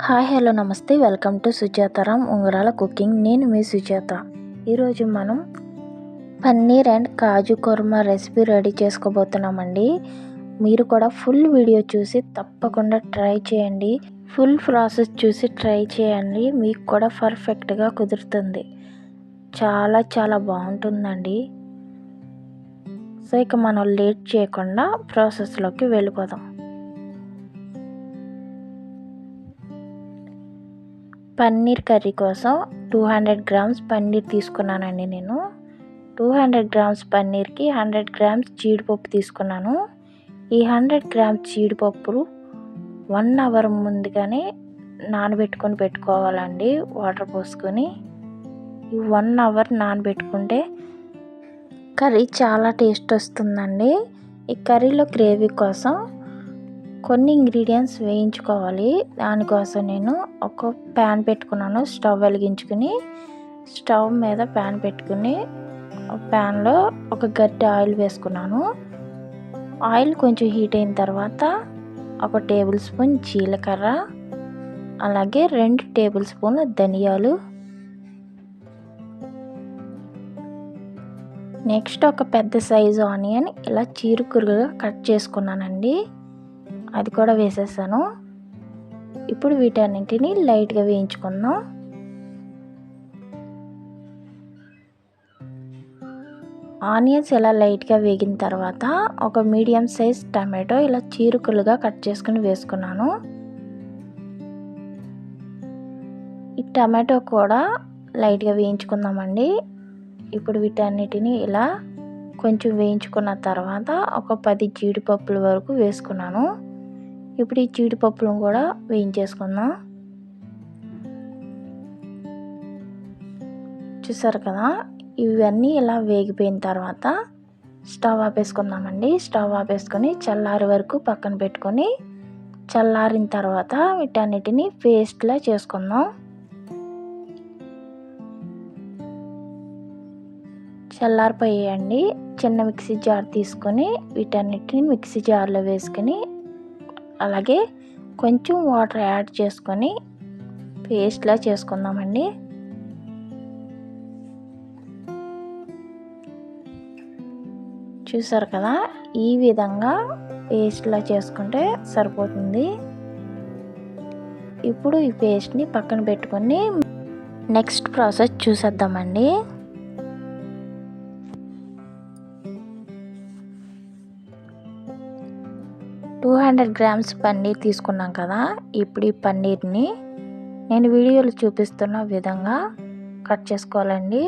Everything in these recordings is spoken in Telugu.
హాయ్ హలో నమస్తే welcome to Sujatharam Ungarala cooking. నేను మీ సుజాత. ఈరోజు మనం paneer and kaju kurma recipe ready చేసుకోబోతున్నామండి. మీరు కూడా ఫుల్ వీడియో చూసి తప్పకుండా ట్రై చేయండి. ఫుల్ ప్రాసెస్ చూసి ట్రై చేయండి, మీకు కూడా పర్ఫెక్ట్గా కుదురుతుంది. చాలా బాగుంటుందండి. సో ఇక మనం లేట్ చేయకుండా ప్రాసెస్లోకి వెళ్ళిపోదాం. పన్నీర్ కర్రీ కోసం 200 గ్రామ్స్ పన్నీర్ తీసుకున్నానండి. నేను 200 గ్రామ్స్ పన్నీర్కి 100 గ్రామ్స్ జీడిపప్పు తీసుకున్నాను. ఈ 100 గ్రామ్స్ జీడిపప్పు 1 అవర్ ముందుగానే నానబెట్టుకొని పెట్టుకోవాలండి. వాటర్ పోసుకొని ఈ 1 అవర్ నానబెట్టుకుంటే కర్రీ చాలా టేస్ట్ వస్తుందండి. ఈ కర్రీలో గ్రేవీ కోసం కొన్ని ఇంగ్రీడియంట్స్ వేయించుకోవాలి. దానికోసం నేను ఒక ప్యాన్ పెట్టుకున్నాను. స్టవ్ వెలిగించుకుని స్టవ్ మీద ప్యాన్ పెట్టుకుని ప్యాన్లో ఒక గరిటె ఆయిల్ వేసుకున్నాను. ఆయిల్ కొంచెం హీట్ అయిన తర్వాత 1 టేబుల్ స్పూన్ జీలకర్ర, అలాగే 2 టేబుల్ స్పూన్ ధనియాలు, నెక్స్ట్ ఒక పెద్ద సైజు ఆనియన్ ఇలా చీరుకురుగా కట్ చేసుకున్నానండి. అది కూడా వేసేసాను. ఇప్పుడు వీటన్నింటిని లైట్గా వేయించుకుందాం. ఆనియన్స్ ఇలా లైట్గా వేగిన తర్వాత ఒక మీడియం సైజ్ టమాటో ఇలా చీరుకులుగా కట్ చేసుకుని వేసుకున్నాను. ఈ టమాటో కూడా లైట్గా వేయించుకుందామండి. ఇప్పుడు వీటన్నిటిని ఇలా కొంచెం వేయించుకున్న తర్వాత ఒక 10 జీడిపప్పుల వరకు వేసుకున్నాను. ఇప్పుడు ఈ జీడిపప్పులను కూడా వేయించేసుకుందాం. చూసారు కదా, ఇవన్నీ ఇలా వేగిపోయిన తర్వాత స్టవ్ ఆపేసుకుందామండి. స్టవ్ ఆపేసుకొని చల్లారి వరకు పక్కన పెట్టుకొని చల్లారిన తర్వాత వీటన్నిటిని పేస్ట్లా చేసుకుందాం. చల్లారిపోయాయండి. చిన్న మిక్సీ జార్ తీసుకొని వీటన్నిటిని మిక్సీ జార్లో వేసుకొని అలాగే కొంచెం వాటర్ యాడ్ చేసుకొని పేస్ట్లా చేసుకుందామండి. చూసారు కదా, ఈ విధంగా పేస్ట్లా చేసుకుంటే సరిపోతుంది. ఇప్పుడు ఈ పేస్ట్ని పక్కన పెట్టుకొని నెక్స్ట్ ప్రాసెస్ చూసేద్దామండి. టూ 200 గ్రామ్స్ పన్నీర్ తీసుకున్నాం కదా. ఇప్పుడు ఈ పన్నీర్ని నేను వీడియోలో చూపిస్తున్న విధంగా కట్ చేసుకోవాలండి.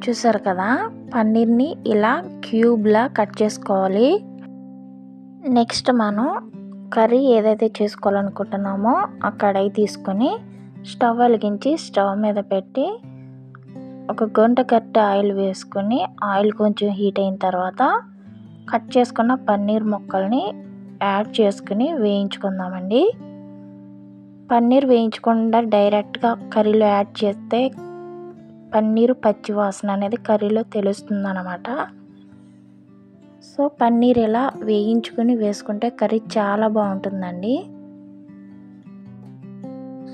చూసారు కదా, పన్నీర్ని ఇలా క్యూబ్లా కట్ చేసుకోవాలి. నెక్స్ట్ మనం కర్రీ ఏదైతే చేసుకోవాలనుకుంటున్నామో ఆ కడాయి తీసుకొని స్టవ్ వెలిగించి స్టవ్ మీద పెట్టి ఒక గంట గట్టి ఆయిల్ వేసుకొని ఆయిల్ కొంచెం హీట్ అయిన తర్వాత కట్ చేసుకున్న పన్నీర్ ముక్కల్ని యాడ్ చేసుకుని వేయించుకుందామండి. పన్నీర్ వేయించకుండా డైరెక్ట్గా కర్రీలో యాడ్ చేస్తే పన్నీరు పచ్చి వాసన అనేది కర్రీలో తెలుస్తుంది అన్నమాట. సో పన్నీర్ ఇలా వేయించుకుని వేసుకుంటే కర్రీ చాలా బాగుంటుందండి.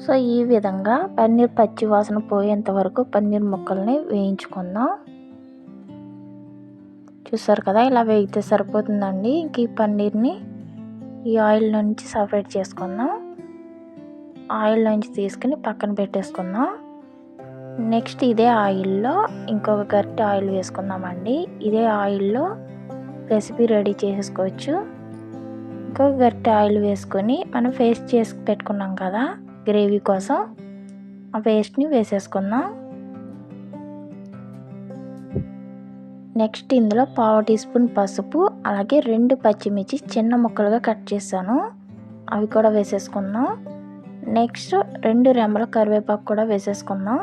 సో ఈ విధంగా పన్నీర్ పచ్చి వాసన పోయేంత వరకు పన్నీర్ ముక్కల్ని వేయించుకుందాం. చూసారు కదా, ఇలా వేగితే సరిపోతుందండి. ఇంక ఈ పన్నీర్ని ఈ ఆయిల్ నుంచి సపరేట్ చేసుకుందాం. ఆయిల్ నుంచి తీసుకుని పక్కన పెట్టేసుకుందాం. నెక్స్ట్ ఇదే ఆయిల్లో ఇంకొక గరిటె ఆయిల్ వేసుకుందామండి. ఇదే ఆయిల్లో రెసిపీ రెడీ చేసుకోవచ్చు. ఇంకొక గరిటె ఆయిల్ వేసుకొని మనం పేస్ట్ చేసి పెట్టుకున్నాం కదా గ్రేవీ కోసం, ఆ పేస్ట్ని వేసేసుకుందాం. నెక్స్ట్ ఇందులో 1/2 టీ స్పూన్ పసుపు, అలాగే 2 పచ్చిమిర్చి చిన్న ముక్కలుగా కట్ చేశాను, అవి కూడా వేసేసుకుందాం. నెక్స్ట్ 2 రెమ్మల కరివేపాకు కూడా వేసేసుకుందాం.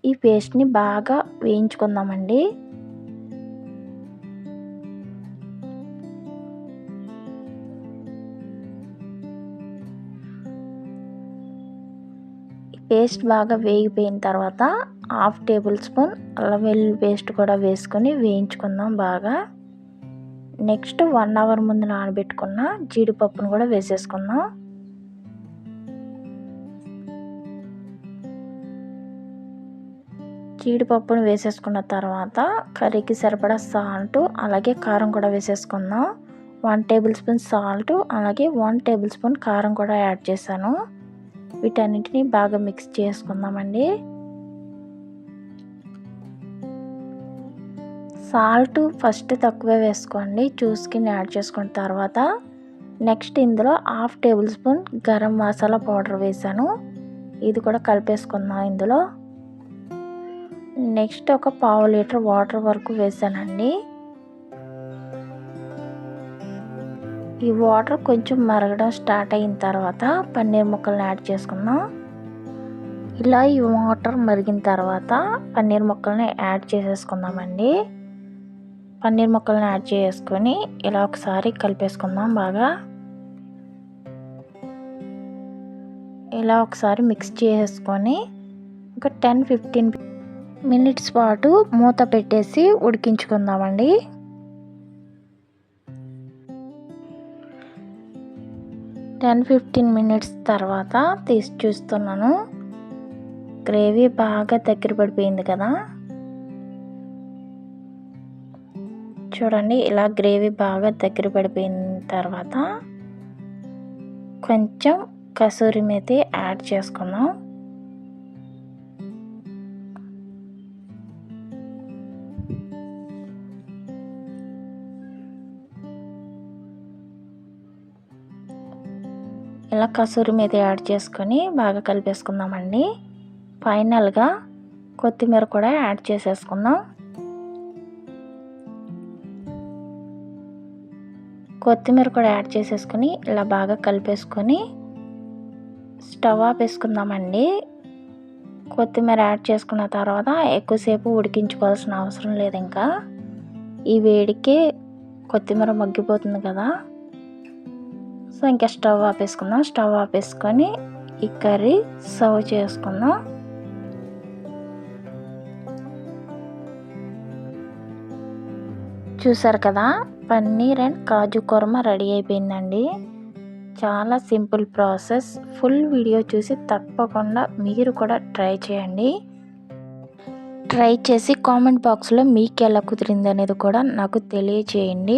ఈ పేస్ట్ని బాగా వేయించుకుందామండి. పేస్ట్ బాగా వేగిపోయిన తర్వాత 1/2 టేబుల్ స్పూన్ అల్లం వెల్లుల్లి పేస్ట్ కూడా వేసుకొని వేయించుకుందాం బాగా. నెక్స్ట్ 1 అవర్ ముందు నానబెట్టుకున్న జీడిపప్పును కూడా వేసేసుకుందాం. జీడిపప్పును వేసేసుకున్న తర్వాత కర్రీకి సరిపడా సాల్ట్ అలాగే కారం కూడా వేసేసుకుందాం. 1 టేబుల్ స్పూన్ సాల్ట్ అలాగే 1 టేబుల్ స్పూన్ కారం కూడా యాడ్ చేశాను. వీటన్నిటిని బాగా మిక్స్ చేసుకుందామండి. సాల్ట్ ఫస్ట్ తక్కువే వేసుకోండి, చూసుకుని యాడ్ చేసుకున్న తర్వాత నెక్స్ట్ ఇందులో 1/2 table spoon garam masala powder వేసాను. ఇది కూడా కలిపేసుకుందాం ఇందులో. నెక్స్ట్ ఒక 1/2 లీటర్ వాటర్ వరకు వేసానండి. ఈ వాటర్ కొంచెం మరగడం స్టార్ట్ అయిన తర్వాత పన్నీర్ ముక్కలను యాడ్ చేసుకుందాం. ఇలా ఈ వాటర్ మరిగిన తర్వాత పన్నీర్ ముక్కల్ని యాడ్ చేసేసుకుందామండి. పన్నీర్ ముక్కల్ని యాడ్ చేసుకొని ఇలా ఒకసారి కలిపేసుకుందాం బాగా. ఇలా ఒకసారి మిక్స్ చేసుకొని ఒక 10-15 మినిట్స్ పాటు మూత పెట్టేసి ఉడికించుకుందామండి. 10-15 మినిట్స్ తర్వాత తీసి చూస్తున్నాను. గ్రేవీ బాగా దగ్గర పడిపోయింది కదా. చూడండి, ఇలా గ్రేవీ బాగా దగ్గర పడిపోయిన తర్వాత కొంచెం కసూరి మేతి యాడ్ చేసుకుందాం. ఇలా కసూరి మేతి యాడ్ చేసుకొని బాగా కలిపేసుకుందామండి. ఫైనల్గా కొత్తిమీర కూడా యాడ్ చేసేసుకుందాం. కొత్తిమీర కూడా యాడ్ చేసేసుకొని ఇలా బాగా కలిపేసుకొని స్టవ్ ఆపేసుకుందామండి. కొత్తిమీర యాడ్ చేసుకున్న తర్వాత ఎక్కువసేపు ఉడికించుకోవాల్సిన అవసరం లేదు. ఇంకా ఈ వేడికి కొత్తిమీర మగ్గిపోతుంది కదా. సో ఇంకా స్టవ్ ఆపేసుకుందాం. స్టవ్ ఆపేసుకొని ఈ కర్రీ సర్వ్ చేసుకుందాం. చూసారు కదా, paneer and kaju korma ready అయిపోయిందండి. చాలా సింపుల్ ప్రాసెస్. ఫుల్ వీడియో చూసి తప్పకుండా మీరు కూడా ట్రై చేయండి. ట్రై చేసి కామెంట్ బాక్స్లో మీకు ఎలా కుదిరింది అనేది కూడా నాకు తెలియచేయండి.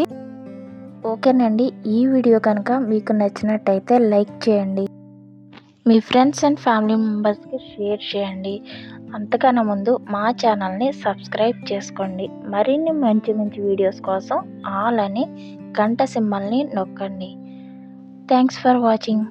ఓకేనండి, ఈ వీడియో కనుక మీకు నచ్చినట్టయితే లైక్ చేయండి, మీ ఫ్రెండ్స్ అండ్ ఫ్యామిలీ మెంబర్స్కి షేర్ చేయండి. అంతకన్నా ముందు మా ఛానల్ని సబ్స్క్రైబ్ చేసుకోండి. మరిన్ని మంచి మంచి వీడియోస్ కోసం ఆల్ అని గంట సింబల్ని నొక్కండి. Thanks for watching.